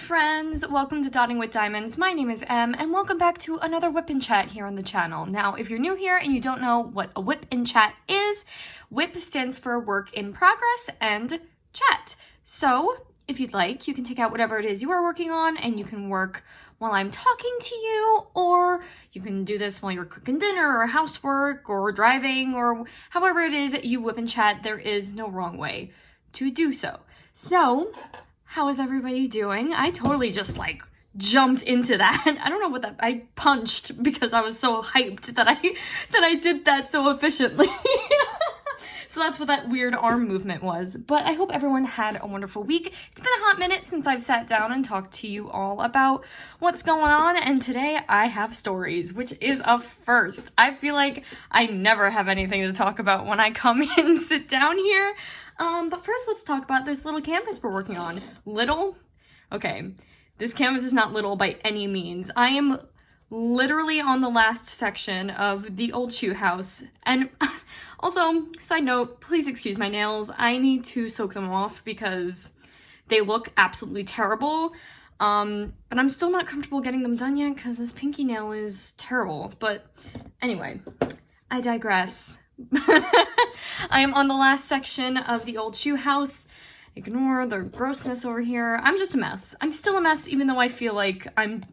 friends, welcome to Dotting with Diamonds. My name is Em, and welcome back to another WIP N CHAT here on the channel. Now, if you're new here and you don't know what a WIP N CHAT is, WIP stands for Work in Progress and Chat. So, if you'd like, you can take out whatever it is you are working on and you can work while I'm talking to you, or you can do this while you're cooking dinner or housework or driving or however it is you WIP N CHAT. There is no wrong way to do so. So, how is everybody doing? I totally just jumped into that. I don't know what I punched because I was so hyped that I did that so efficiently. So that's what that weird arm movement was. But I hope everyone had a wonderful week. It's been a hot minute since I've sat down and talked to you all about what's going on. And today I have stories, which is a first. I feel like I never have anything to talk about when I come in and sit down here. But first let's talk about this little canvas we're working on. Little? Okay, this canvas is not little by any means. I am literally on the last section of the old shoe house. And also, side note, please excuse my nails. I need to soak them off because they look absolutely terrible. But I'm still not comfortable getting them done yet because this pinky nail is terrible. But anyway, I digress. I am on the last section of the old shoe house. Ignore the grossness over here. I'm just a mess. I'm still a mess even though I feel like I'm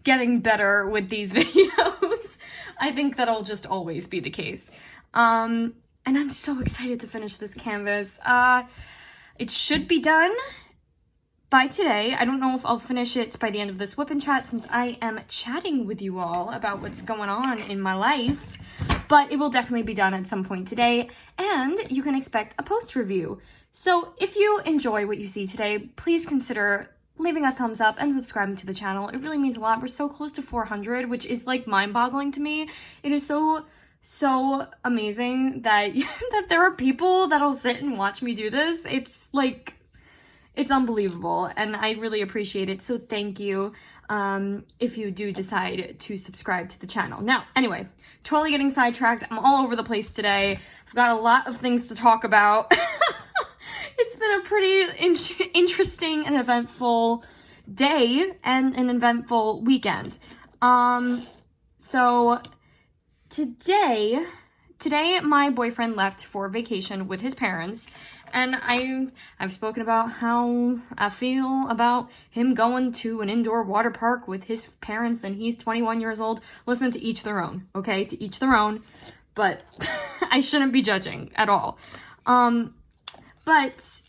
getting better with these videos. I think that'll just always be the case. And I'm so excited to finish this canvas. It should be done by today. I don't know if I'll finish it by the end of this WIP N CHAT since I am chatting with you all about what's going on in my life. But it will definitely be done at some point today, and you can expect a post review. So if you enjoy what you see today, please consider leaving a thumbs up and subscribing to the channel. It really means a lot. We're so close to 400, which is mind-boggling to me. It is so amazing that that there are people that'll sit and watch me do this. It's unbelievable, and I really appreciate it. So thank you if you do decide to subscribe to the channel. Now, anyway, totally getting sidetracked. I'm all over the place today. I've got a lot of things to talk about. It's been a pretty interesting and eventful day and an eventful weekend. So today my boyfriend left for vacation with his parents, and I've spoken about how I feel about him going to an indoor water park with his parents, and he's 21 years old. Listen, to each their own, okay? To each their own, but I shouldn't be judging at all. But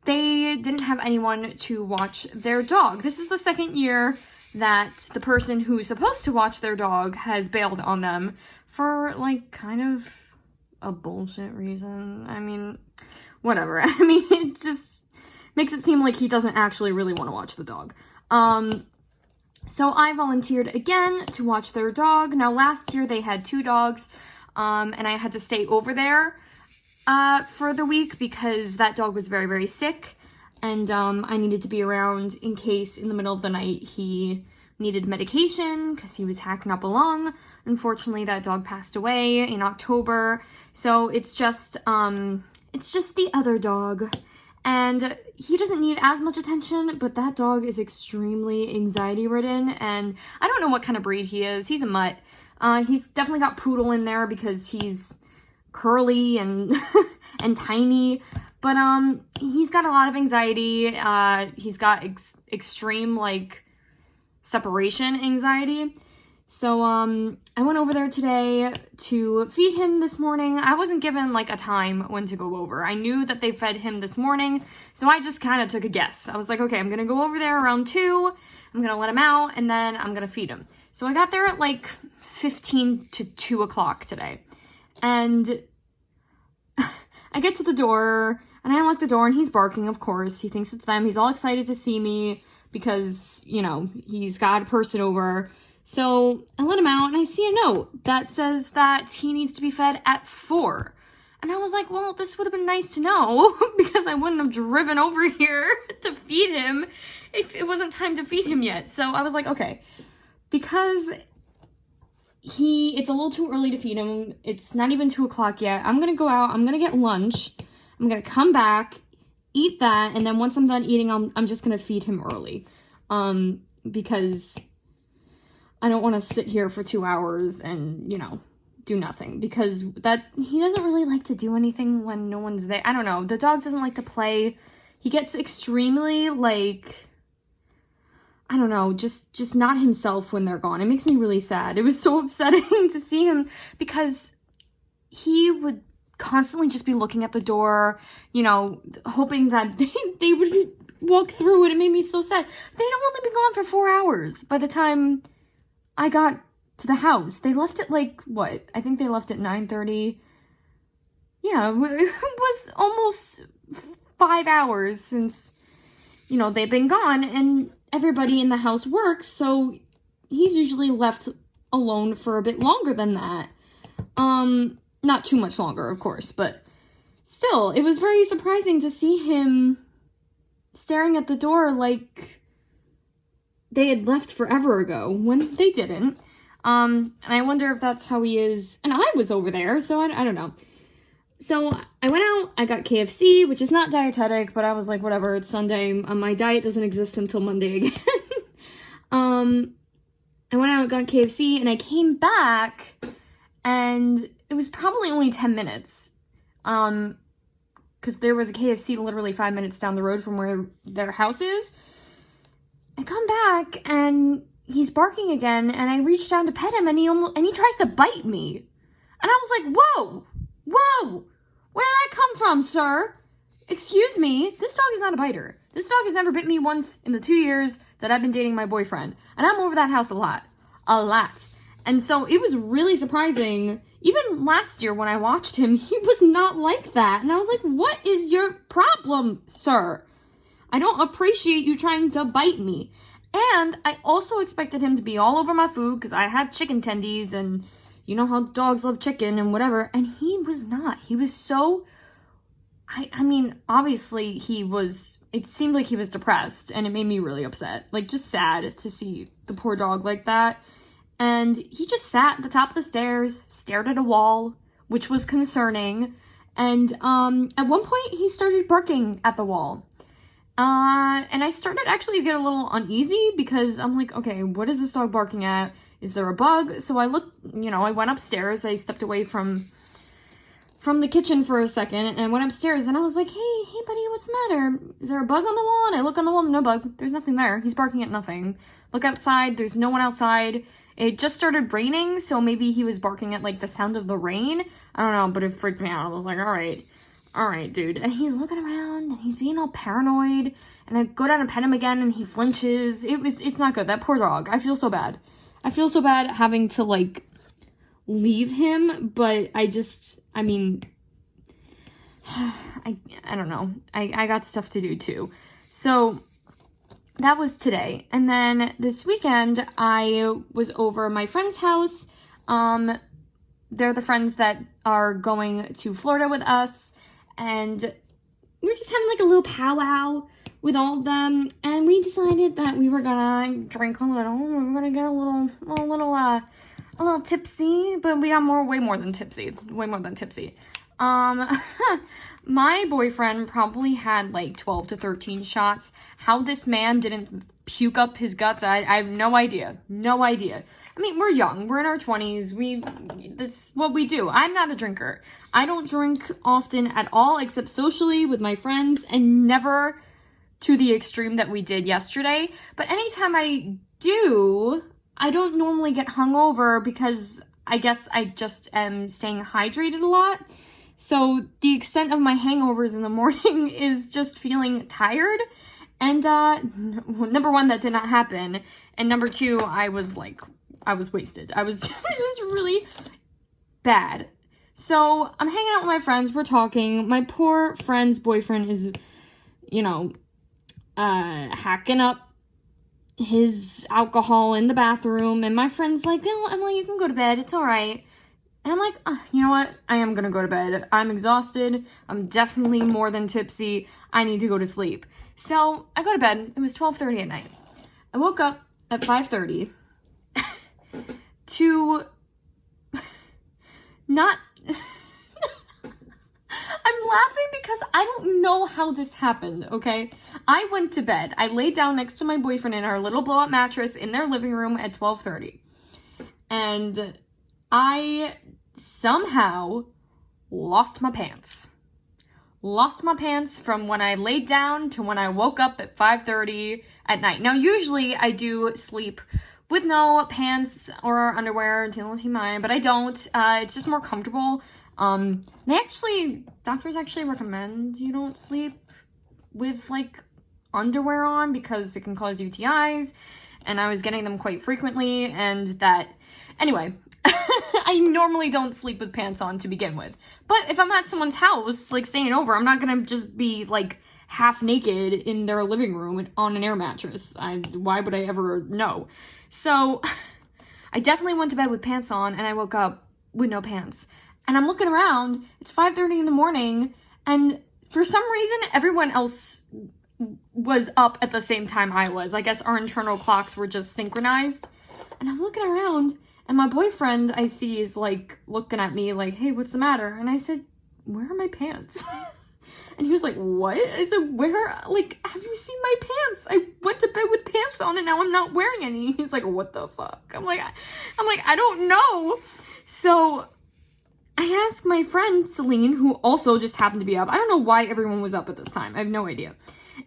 they didn't have anyone to watch their dog. This is the second year that the person who's supposed to watch their dog has bailed on them for kind of a bullshit reason. I mean, whatever. I mean, it just makes it seem like he doesn't actually really want to watch the dog. So I volunteered again to watch their dog. Now, last year they had 2 dogs, and I had to stay over there for the week because that dog was very, very sick, and I needed to be around in case in the middle of the night he needed medication because he was hacking up a lung. Unfortunately, that dog passed away in October, so it's just the other dog, and he doesn't need as much attention, but that dog is extremely anxiety-ridden, and I don't know what kind of breed he is. He's a mutt. He's definitely got poodle in there because he's curly and and tiny, but he's got a lot of anxiety. He's got extreme separation anxiety. So I went over there today to feed him this morning. I wasn't given a time when to go over. I knew that they fed him this morning, so I just kind of took a guess. I was like, okay, I'm gonna go over there around 2, I'm gonna let him out, and then I'm gonna feed him. So I got there at 15 to 2 o'clock today. And I get to the door, and I unlock the door, and he's barking, of course. He thinks it's them. He's all excited to see me because, he's got a person over. So I let him out, and I see a note that says that he needs to be fed at 4. And I was like, well, this would have been nice to know because I wouldn't have driven over here to feed him if it wasn't time to feed him yet. So I was like, okay, because it's a little too early to feed him. It's not even 2 o'clock yet. I'm going to go out. I'm going to get lunch. I'm going to come back. eat that, and then once I'm done eating, I'm just gonna feed him early, because I don't want to sit here for 2 hours and, you know, do nothing, because that he doesn't really like to do anything when no one's there. I don't know. The dog doesn't like to play. He gets extremely, like, I don't know, just not himself when they're gone. It makes me really sad. It was so upsetting to see him, because he would constantly just be looking at the door, you know, hoping that they would walk through it. It made me so sad. They'd only been gone for 4 hours by the time I got to the house. They left at, like, what? I think they left at 9:30. Yeah, it was almost 5 hours since, you know, they've been gone, and everybody in the house works, so he's usually left alone for a bit longer than that. Not too much longer, of course, but still, it was very surprising to see him staring at the door like they had left forever ago, when they didn't. And I wonder if that's how he is. And I was over there, so I don't know. So I went out, I got KFC, which is not dietetic, but I was like, whatever, it's Sunday. My diet doesn't exist until Monday again. I went out, got KFC, and I came back, and it was probably only 10 minutes. Because there was a KFC literally 5 minutes down the road from where their house is. I come back, and he's barking again, and I reached down to pet him, and he tries to bite me. And I was like, whoa! Whoa! Where did that come from, sir? Excuse me, this dog is not a biter. This dog has never bit me once in the 2 years that I've been dating my boyfriend. And I'm over that house a lot. A lot. And so it was really surprising. Even last year when I watched him, he was not like that. And I was like, what is your problem, sir? I don't appreciate you trying to bite me. And I also expected him to be all over my food because I had chicken tendies, and you know how dogs love chicken and whatever. And he was not. He was so... I mean, obviously it seemed like he was depressed, and it made me really upset. Like, just sad to see the poor dog like that. And he just sat at the top of the stairs, stared at a wall, which was concerning. And at one point, he started barking at the wall. And I started actually to get a little uneasy because I'm like, okay, what is this dog barking at? Is there a bug? So I looked, you know, I went upstairs. I stepped away from the kitchen for a second, and I went upstairs, and I was like, hey buddy, what's the matter? Is there a bug on the wall? And I look on the wall, no bug. There's nothing there. He's barking at nothing. Look outside. There's no one outside. It just started raining, so maybe he was barking at, like, the sound of the rain. I don't know, but it freaked me out. I was like, all right, dude. And he's looking around, and he's being all paranoid, and I go down and pet him again, and he flinches. It's not good. That poor dog. I feel so bad. I feel so bad having to, like, leave him, but I mean, I don't know. I got stuff to do too. So that was today. And then this weekend, I was over my friend's house. They're the friends that are going to Florida with us, and we're just having like a little powwow with all of them, and we decided that we were gonna drink a little. We were gonna get a little tipsy, but we got way more than tipsy. Way more than tipsy. My boyfriend probably had like 12 to 13 shots. How this man didn't puke up his guts, I have no idea. No idea. I mean, we're young. We're in our 20s. That's what we do. I'm not a drinker. I don't drink often at all, except socially with my friends, and never to the extreme that we did yesterday. But anytime I do, I don't normally get hungover because I guess I just am staying hydrated a lot. So the extent of my hangovers in the morning is just feeling tired. And number one, that did not happen. And number two, I was wasted. It was really bad. So I'm hanging out with my friends. We're talking. My poor friend's boyfriend is, you know, hacking up his alcohol in the bathroom, and my friend's like, no, Emily, you can go to bed, it's all right. And I'm like, you know what, I am gonna go to bed. I'm exhausted. I'm definitely more than tipsy. I need to go to sleep. So I go to bed. It was 12:30 at night. I woke up at 5:30 to not I'm laughing because I don't know how this happened, okay? I went to bed. I laid down next to my boyfriend in our little blow-up mattress in their living room at 12:30. And I somehow lost my pants. Lost my pants from when I laid down to when I woke up at 5:30 at night. Now, usually I do sleep with no pants or underwear until mine, but I don't. It's just more comfortable. Doctors actually recommend you don't sleep with like underwear on because it can cause UTIs, and I was getting them quite frequently, and anyway, I normally don't sleep with pants on to begin with. But if I'm at someone's house, like staying over, I'm not gonna just be like half naked in their living room on an air mattress. Why would I ever know? So I definitely went to bed with pants on, and I woke up with no pants. And I'm looking around, it's 5:30 in the morning, and for some reason, everyone else was up at the same time I was. I guess our internal clocks were just synchronized. And I'm looking around, and my boyfriend, I see, is like looking at me like, hey, what's the matter? And I said, where are my pants? And he was like, what? I said, have you seen my pants? I went to bed with pants on and now I'm not wearing any. He's like, what the fuck? I'm like, I don't know. So I asked my friend Celine, who also just happened to be up. I don't know why everyone was up at this time. I have no idea.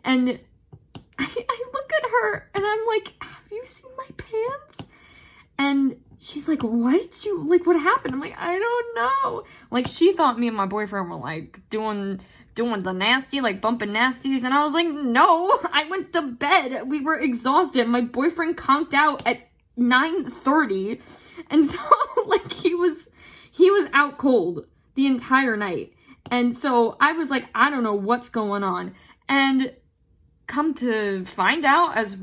And I look at her and I'm like, have you seen my pants? And she's like, what? What happened? I'm like, I don't know. Like, she thought me and my boyfriend were like doing the nasty, like bumping nasties. And I was like, no, I went to bed. We were exhausted. My boyfriend conked out at 9:30. And so like he was out cold the entire night. And so I was like, I don't know what's going on. And come to find out as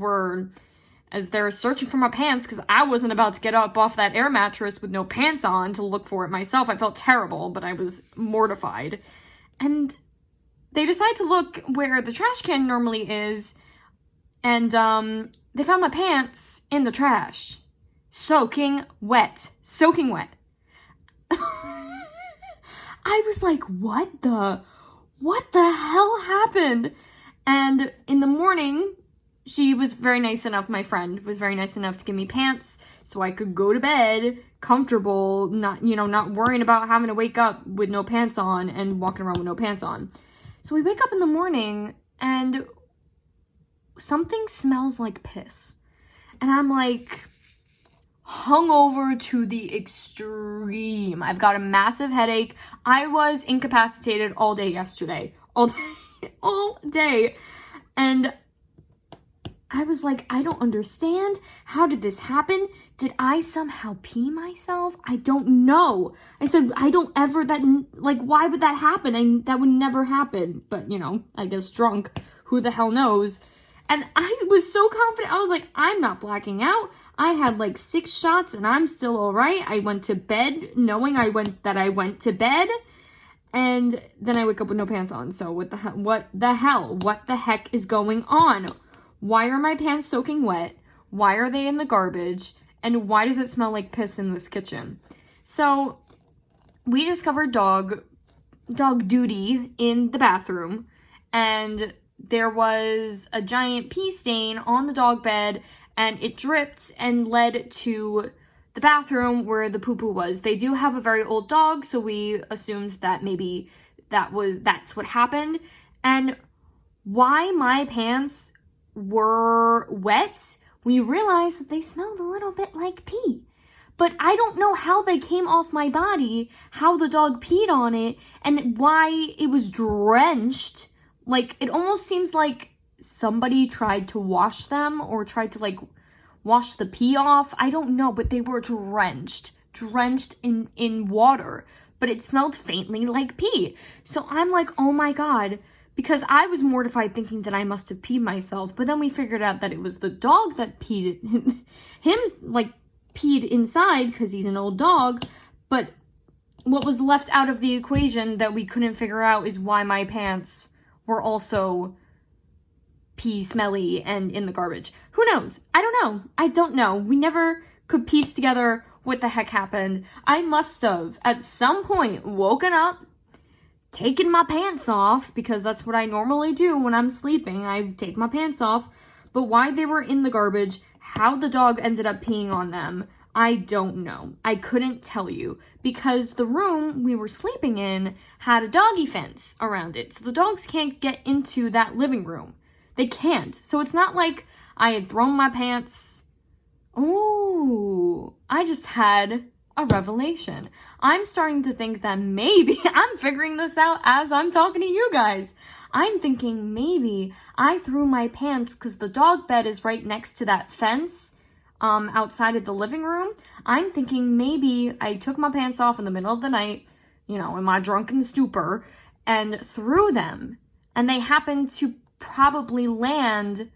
they're searching for my pants, because I wasn't about to get up off that air mattress with no pants on to look for it myself. I felt terrible, but I was mortified. And they decided to look where the trash can normally is, and they found my pants in the trash. Soaking wet. I was like, what the hell happened? And in the morning, she was very nice enough, my friend was very nice enough to give me pants so I could go to bed comfortable, not worrying about having to wake up with no pants on and walking around with no pants on. So we wake up in the morning and something smells like piss. And I'm like hungover to the extreme. I've got a massive headache. I was incapacitated all day yesterday. All day. And I was like, I don't understand. How did this happen? Did I somehow pee myself? I don't know. I said, why would that happen? That would never happen. But, I guess drunk. Who the hell knows? And I was so confident. I was like, I'm not blacking out. I had 6 shots and I'm still all right. I went to bed knowing I went to bed. And then I wake up with no pants on. So what the heck is going on? Why are my pants soaking wet? Why are they in the garbage? And why does it smell like piss in this kitchen? So we discovered dog duty in the bathroom, and there was a giant pee stain on the dog bed, and it dripped and led to the bathroom where the poo-poo was. They do have a very old dog, so we assumed that maybe that's what happened. And why my pants were wet, we realized that they smelled a little bit like pee. But I don't know how they came off my body, how the dog peed on it, and why it was drenched. It almost seems like somebody tried to wash them or tried to wash the pee off. I don't know, but they were drenched in water, but it smelled faintly like pee. So I'm like, oh my God, because I was mortified thinking that I must have peed myself, but then we figured out that it was the dog that peed peed inside because he's an old dog. But what was left out of the equation that we couldn't figure out is why my pants were also pee smelly and in the garbage. Who knows? I don't know. We never could piece together what the heck happened. I must have at some point woken up, taken my pants off, because that's what I normally do when I'm sleeping. I take my pants off. But why they were in the garbage, how the dog ended up peeing on them, I don't know. I couldn't tell you, because the room we were sleeping in had a doggy fence around it. So the dogs can't get into that living room. They can't. So it's not like I had thrown my pants. Oh, I just had a revelation. I'm starting to think that maybe I'm figuring this out as I'm talking to you guys. I'm thinking maybe I threw my pants because the dog bed is right next to that fence outside of the living room. I'm thinking maybe I took my pants off in the middle of the night, you know, in my drunken stupor, and threw them. And they happened to probably land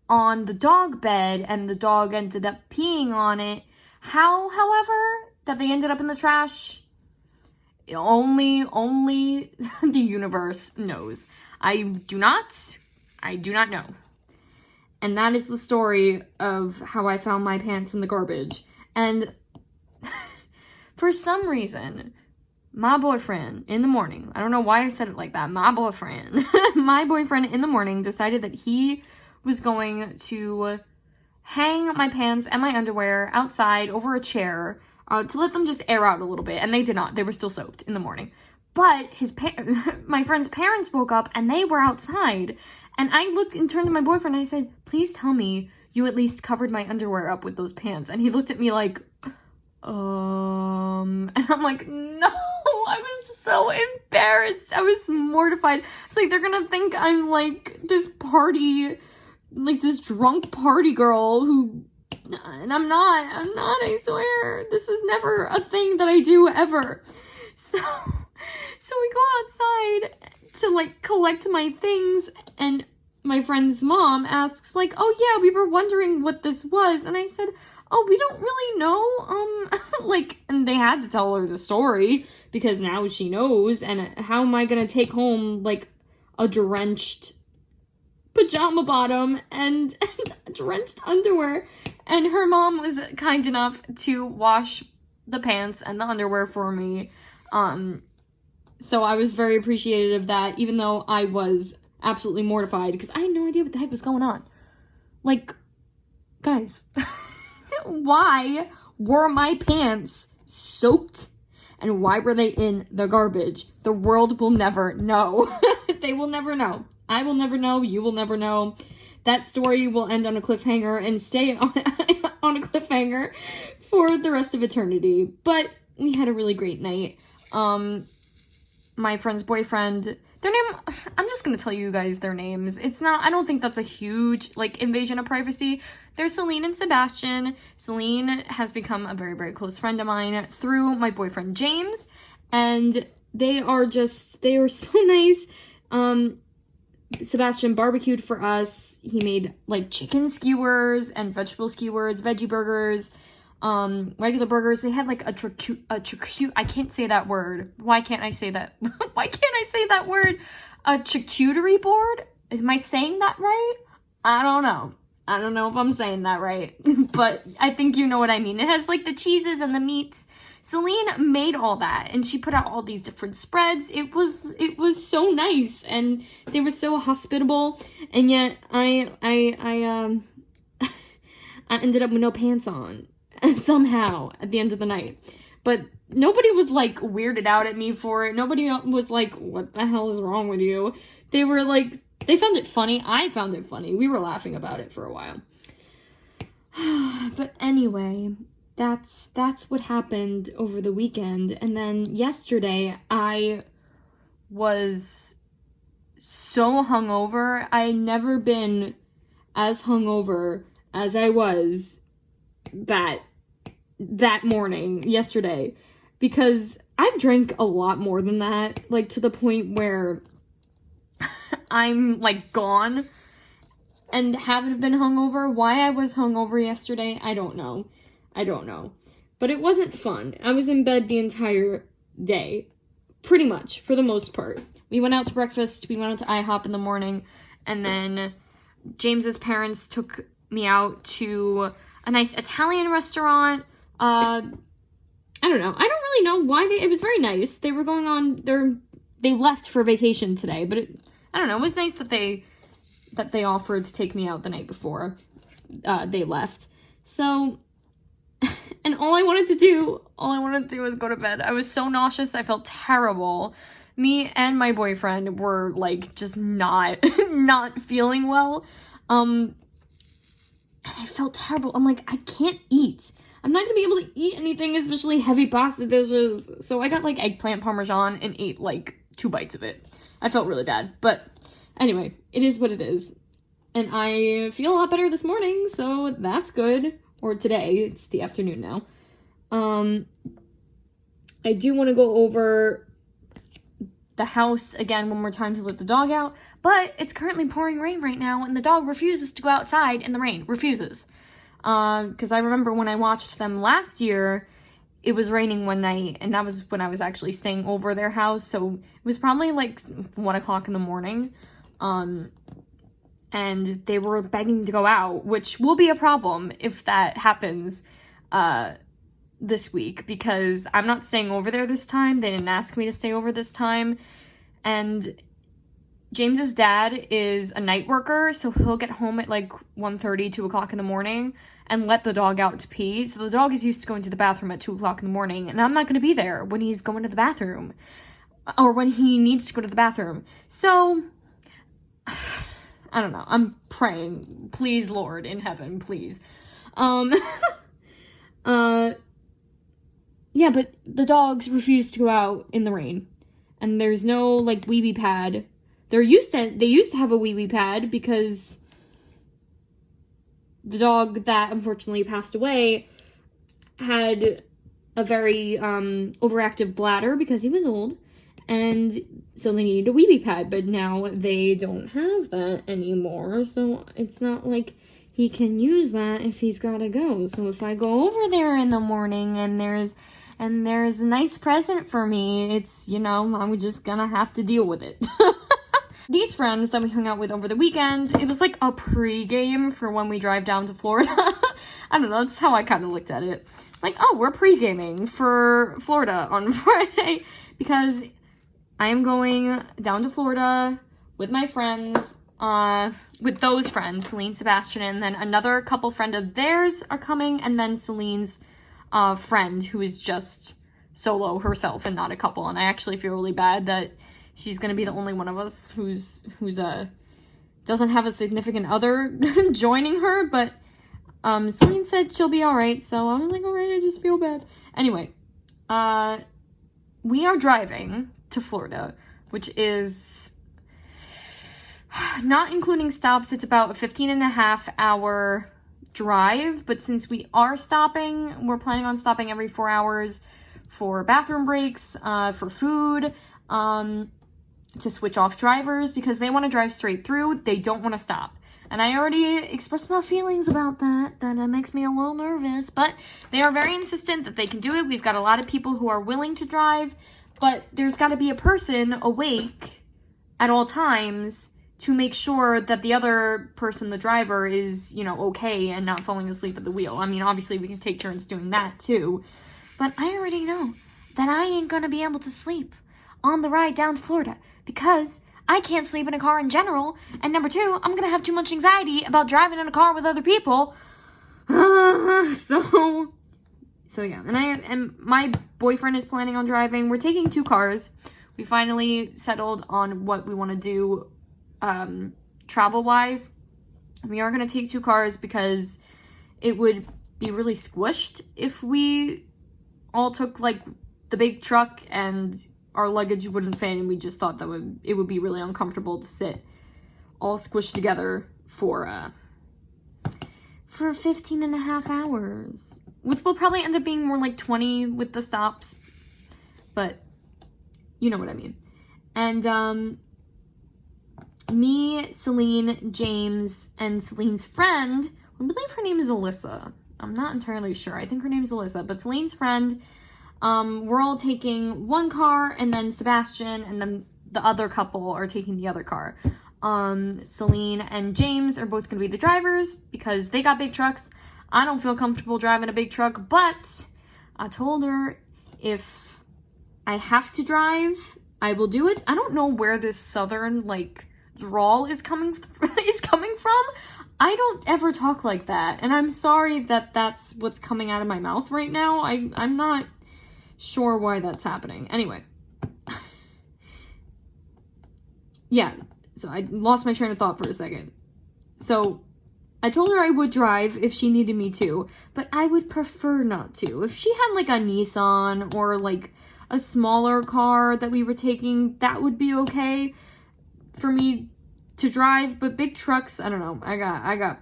on the dog bed, and the dog ended up peeing on it. How, however, that they ended up in the trash, only the universe knows. I do not know. And that is the story of how I found my pants in the garbage. And for some reason, my boyfriend in the morning, I don't know why I said it like that, my boyfriend in the morning decided that he was going to hang my pants and my underwear outside over a chair to let them just air out a little bit. And they did not. They were still soaked in the morning. But my friend's parents woke up and they were outside. And I looked and turned to my boyfriend and I said, please tell me you at least covered my underwear up with those pants. And he looked at me like, and I'm like, no. I was so embarrassed. I was mortified. It's like, they're gonna think I'm like this party, like this drunk party girl who, and I'm not, I swear. This is never a thing that I do ever. So we go outside to like collect my things, and my friend's mom asks like, oh yeah, we were wondering what this was. And I said, oh, we don't really know. Like, and they had to tell her the story because now she knows. And how am I gonna take home like a drenched pajama bottom and drenched underwear? And her mom was kind enough to wash the pants and the underwear for me. So I was very appreciative of that, even though I was absolutely mortified because I had no idea what the heck was going on. Like, guys, why were my pants soaked and why were they in the garbage? The world will never know. They will never know. I will never know. You will never know. That story will end on a cliffhanger and stay on, on a cliffhanger for the rest of eternity. But we had a really great night. My friend's boyfriend, their name, I'm just gonna tell you guys their names. It's not, I don't think that's a huge, like, invasion of privacy. They're Celine and Sebastian. Celine has become a very, very close friend of mine through my boyfriend James, and they are so nice. Sebastian barbecued for us. He made, like, chicken skewers and vegetable skewers, veggie burgers, regular burgers. They had like a I can't say that word. Why can't I say that? Why can't I say that word? A charcuterie board? Am I saying that right? I don't know. I don't know if I'm saying that right, but I think you know what I mean. It has like the cheeses and the meats. Celine made all that and she put out all these different spreads. It was so nice and they were so hospitable, and yet I ended up with no pants on. Somehow at the end of the night, but nobody was like weirded out at me for it. Nobody was like, what the hell is wrong with you? They were like, they found it funny. I found it funny. We were laughing about it for a while. But anyway, that's what happened over the weekend. And then yesterday I was so hungover. I had never been as hungover as I was that morning yesterday, because I've drank a lot more than that, like to the point where I'm like gone and haven't been hungover. Why I was hungover yesterday, I don't know, but it wasn't fun. I was in bed the entire day, pretty much, for the most part. We went out to breakfast, we went out to IHOP in the morning, and then James's parents took me out to a nice Italian restaurant. I don't know. I don't really know why it was very nice. They were going on their they left for vacation today, but I don't know, it was nice that they offered to take me out the night before they left. So, and all I wanted to do was go to bed. I was so nauseous, I felt terrible. Me and my boyfriend were like just not feeling well. And I felt terrible. I'm like, I can't eat. I'm not gonna be able to eat anything, especially heavy pasta dishes. So I got like eggplant parmesan and ate like 2 bites of it. I felt really bad. But anyway, it is what it is. And I feel a lot better this morning, so that's good. Or today, it's the afternoon now. I do want to go over the house again one more time to let the dog out, but it's currently pouring rain right now, and the dog refuses to go outside in the rain. Refuses. Because I remember when I watched them last year, it was raining one night, and that was when I was actually staying over their house, so it was probably like 1 o'clock in the morning, and they were begging to go out, which will be a problem if that happens this week, because I'm not staying over there this time. They didn't ask me to stay over this time, and James's dad is a night worker, so he'll get home at like 1:30, 2 o'clock in the morning, and let the dog out to pee. So the dog is used to going to the bathroom at 2 o'clock in the morning, and I'm not going to be there when he's going to the bathroom, or when he needs to go to the bathroom. So, I don't know. I'm praying, please, Lord in heaven, please. Yeah, but the dogs refuse to go out in the rain, and there's no like wee pad. They used to have a wee pad because the dog that unfortunately passed away had a very overactive bladder because he was old, and so they needed a wee pad, but now they don't have that anymore, so it's not like he can use that if he's gotta go. So if I go over there in the morning and there's a nice present for me, it's, you know, I'm just gonna have to deal with it. These friends that we hung out with over the weekend, it was like a pre-game for when we drive down to Florida. I don't know, that's how I kind of looked at it. Like, oh, we're pre-gaming for Florida on Friday, because I am going down to Florida with my friends, with those friends, Celine, Sebastian, and then another couple friend of theirs are coming, and then Celine's friend, who is just solo herself and not a couple. And I actually feel really bad that she's gonna be the only one of us who's doesn't have a significant other joining her, but Celine said she'll be all right, so I was like, all right, I just feel bad. Anyway, we are driving to Florida, which is, not including stops, it's about a 15.5-hour drive, but since we are stopping, we're planning on stopping every 4 hours for bathroom breaks, for food, to switch off drivers, because they want to drive straight through, they don't want to stop. And I already expressed my feelings about that it makes me a little nervous, but they are very insistent that they can do it. We've got a lot of people who are willing to drive, but there's got to be a person awake at all times to make sure that the other person, the driver, is, you know, okay and not falling asleep at the wheel. I mean, obviously we can take turns doing that too, but I already know that I ain't gonna be able to sleep on the ride down to Florida, because I can't sleep in a car in general, and number 2, I'm gonna have too much anxiety about driving in a car with other people. So yeah, and my boyfriend is planning on driving. We're taking 2 cars. We finally settled on what we want to do travel-wise. We are going to take 2 cars because it would be really squished if we all took like the big truck and our luggage wouldn't fit, and we just thought that it would be really uncomfortable to sit all squished together for 15.5 hours, which will probably end up being more like 20 with the stops, but you know what I mean. And me, Celine, James, and Celine's friend, I believe her name is Alyssa. I'm not entirely sure. I think her name is Alyssa, but Celine's friend, we're all taking 1 car, and then Sebastian and then the other couple are taking the other car. Celine and James are both going to be the drivers because they got big trucks. I don't feel comfortable driving a big truck, but I told her if I have to drive I will do it. I don't know where this southern, like, drawl is coming from. I don't ever talk like that, and I'm sorry that that's what's coming out of my mouth right now. I'm not sure why that's happening. Anyway. Yeah, so I lost my train of thought for a second. So, I told her I would drive if she needed me to, but I would prefer not to. If she had, like, a Nissan or, like, a smaller car that we were taking, that would be okay for me to drive. But big trucks, I don't know. I got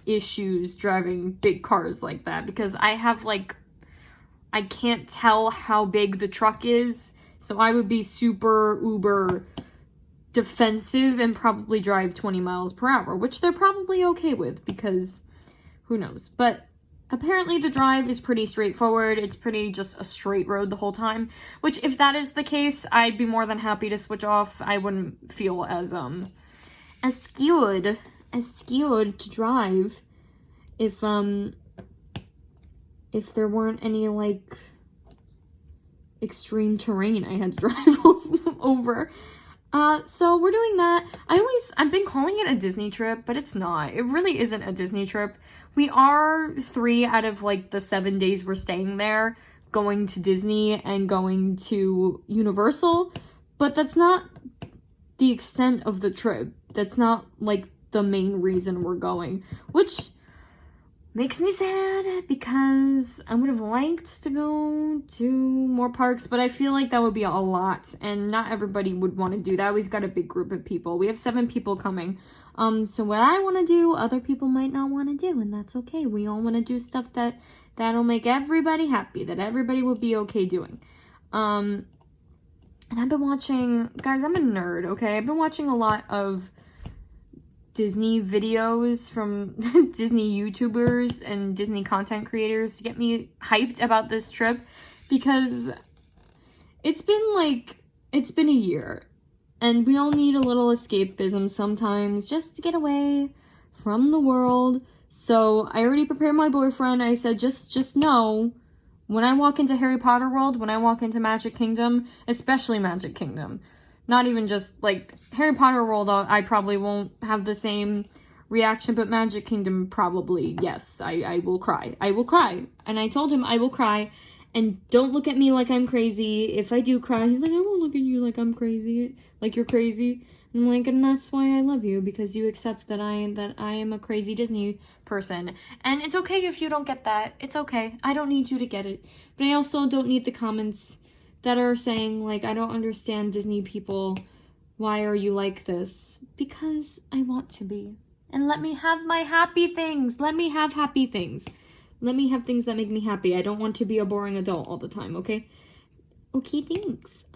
issues driving big cars like that because I have, like, I can't tell how big the truck is, so I would be super uber defensive and probably drive 20 miles per hour, which they're probably okay with because who knows. But apparently the drive is pretty straightforward. It's pretty just a straight road the whole time, which if that is the case, I'd be more than happy to switch off. I wouldn't feel as scared to drive if there weren't any, like, extreme terrain I had to drive over. So we're doing that. I've been calling it a Disney trip, but it's not. It really isn't a Disney trip. We are 3 out of, like, the 7 days we're staying there going to Disney and going to Universal, but that's not the extent of the trip. That's not, like, the main reason we're going, which makes me sad because I would have liked to go to more parks, but I feel like that would be a lot, and not everybody would want to do that. We've got a big group of people. We have 7 people coming. So what I want to do, other people might not want to do, and that's okay. We all want to do stuff that'll make everybody happy, that everybody will be okay doing. And I've been watching, guys, I'm a nerd, okay? I've been watching a lot of Disney videos from Disney YouTubers and Disney content creators to get me hyped about this trip because it's been a year and we all need a little escapism sometimes just to get away from the world. So I already prepared my boyfriend. I said, just know when I walk into Harry Potter World, when I walk into Magic Kingdom, especially Magic Kingdom, not even just, like, Harry Potter World, I probably won't have the same reaction, but Magic Kingdom probably, yes, I will cry. I will cry. And I told him I will cry, and don't look at me like I'm crazy. If I do cry, he's like, I won't look at you like I'm crazy, like you're crazy. And I'm like, and that's why I love you, because you accept that I am a crazy Disney person. And it's okay if you don't get that. It's okay. I don't need you to get it. But I also don't need the comments that are saying, like, I don't understand Disney people. Why are you like this? Because I want to be. And let me have my happy things. Let me have happy things. Let me have things that make me happy. I don't want to be a boring adult all the time, okay? Okay, thanks.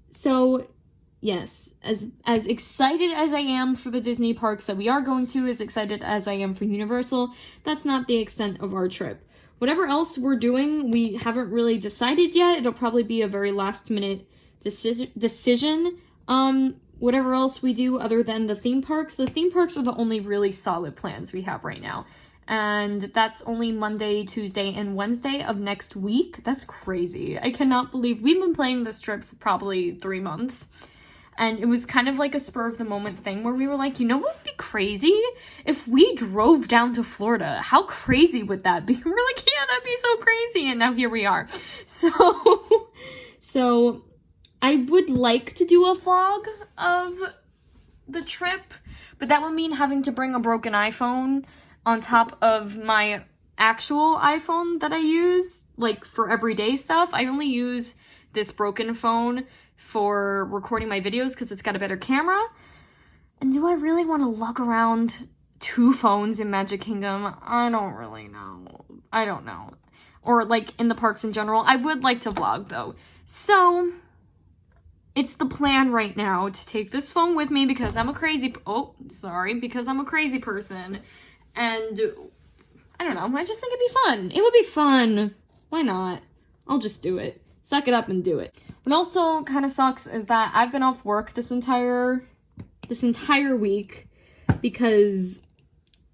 So, yes, as excited as I am for the Disney parks that we are going to, as excited as I am for Universal, that's not the extent of our trip. Whatever else we're doing, we haven't really decided yet. It'll probably be a very last-minute decision. Whatever else we do other than the theme parks are the only really solid plans we have right now. And that's only Monday, Tuesday, and Wednesday of next week. That's crazy. I cannot believe we've been planning this trip for probably 3 months. And it was kind of like a spur-of-the-moment thing where we were like, you know what would be crazy? If we drove down to Florida, how crazy would that be? We're like, yeah, that'd be so crazy. And now here we are. So I would like to do a vlog of the trip, but that would mean having to bring a broken iPhone on top of my actual iPhone that I use, like, for everyday stuff. I only use this broken phone for recording my videos because it's got a better camera. And do I really want to lug around 2 phones in Magic Kingdom? I don't really know. I don't know. Or, like, in the parks in general. I would like to vlog, though. So, it's the plan right now to take this phone with me because I'm a crazy... because I'm a crazy person. And, I don't know. I just think it'd be fun. It would be fun. Why not? I'll just do it. Suck it up and do it. What also kind of sucks is that I've been off work this entire week because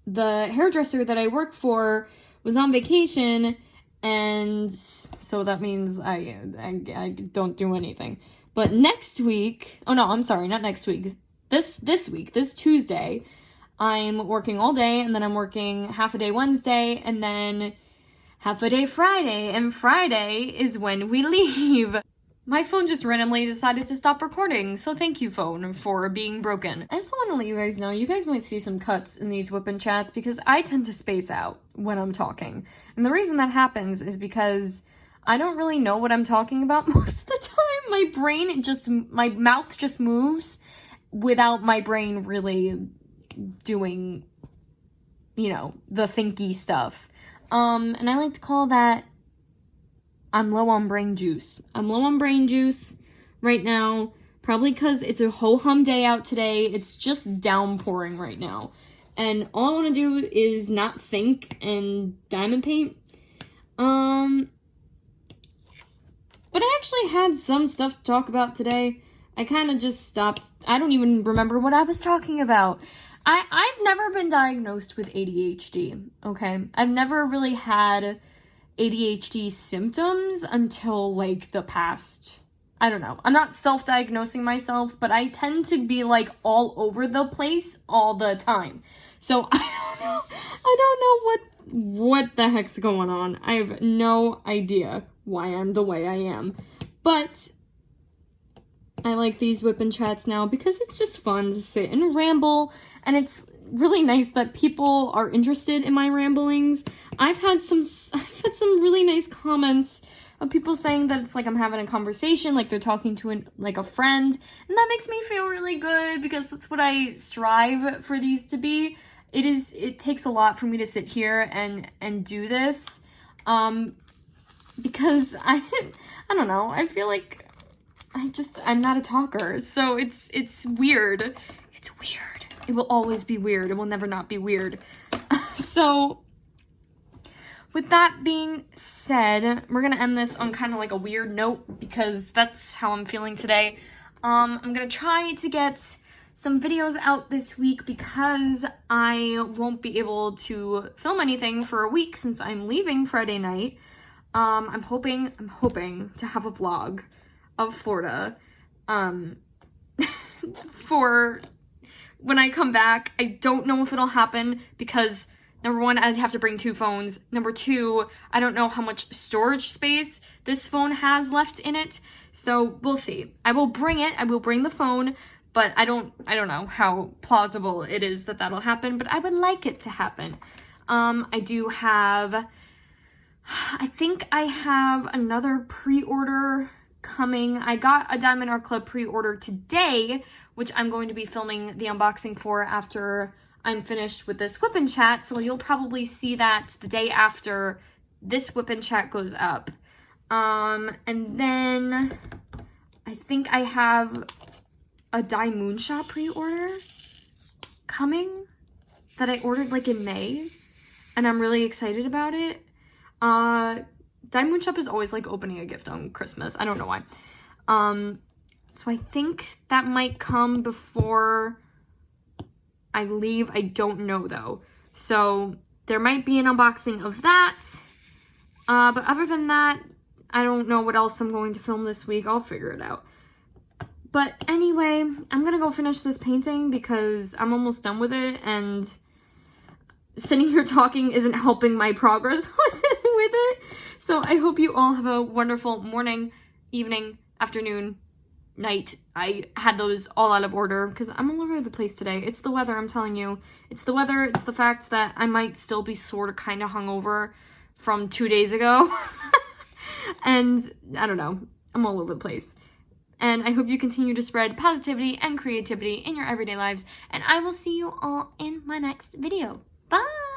the hairdresser that I work for was on vacation And so that means I don't do anything. But next week, oh no, I'm sorry, not next week. This week, this Tuesday, I'm working all day, and then I'm working half a day Wednesday, and then half a day Friday, and Friday is when we leave. My phone just randomly decided to stop recording, so thank you, phone, for being broken. I also want to let you guys know, you guys might see some cuts in these WIP N chats because I tend to space out when I'm talking. And the reason that happens is because I don't really know what I'm talking about most of the time. My mouth just moves without my brain really doing, you know, the thinky stuff. And I like to call that I'm low on brain juice. I'm low on brain juice right now, probably because it's a ho-hum day out today. It's just downpouring right now. And all I want to do is not think and diamond paint. But I actually had some stuff to talk about today. I kind of just stopped. I don't even remember what I was talking about. I've never been diagnosed with ADHD, okay? I've never really had ADHD symptoms until, like, the past, I don't know. I'm not self-diagnosing myself, but I tend to be, like, all over the place all the time. So, I don't know what the heck's going on. I have no idea why I'm the way I am. But I like these WIP N chats now because it's just fun to sit and ramble, and it's really nice that people are interested in my ramblings. I've had some really nice comments of people saying that it's like I'm having a conversation, like they're talking to a friend, and that makes me feel really good because that's what I strive for these to be. It takes a lot for me to sit here and do this, because I don't know, I feel like I'm not a talker, so it's weird. It's weird. It will always be weird. It will never not be weird. So, with that being said, we're gonna end this on kind of like a weird note because that's how I'm feeling today. I'm gonna try to get some videos out this week because I won't be able to film anything for a week since I'm leaving Friday night. I'm hoping to have a vlog of Florida, for when I come back. I don't know if it'll happen because number one, I'd have to bring 2 phones. Number 2, I don't know how much storage space this phone has left in it. So we'll see. I will bring it. I will bring the phone, but I don't know how plausible it is that that'll happen, but I would like it to happen. I think I have another pre-order coming. I got a Diamond Art Club pre-order today, which I'm going to be filming the unboxing for after I'm finished with this WIP N chat, so you'll probably see that the day after this WIP N chat goes up. And then I think I have a Die Moonshot pre-order coming that I ordered like in May, and I'm really excited about it. Die Moonshot is always like opening a gift on Christmas. I don't know why. So I think that might come before I leave. I don't know though. So there might be an unboxing of that. But other than that, I don't know what else I'm going to film this week. I'll figure it out. But anyway, I'm gonna go finish this painting because I'm almost done with it, and sitting here talking isn't helping my progress with it. So I hope you all have a wonderful morning, evening, afternoon, night. I had those all out of order because I'm all over the place today. It's the weather, I'm telling you. It's the weather, it's the fact that I might still be sort of kind of hungover from 2 days ago. And I don't know, I'm all over the place. And I hope you continue to spread positivity and creativity in your everyday lives. And I will see you all in my next video. Bye!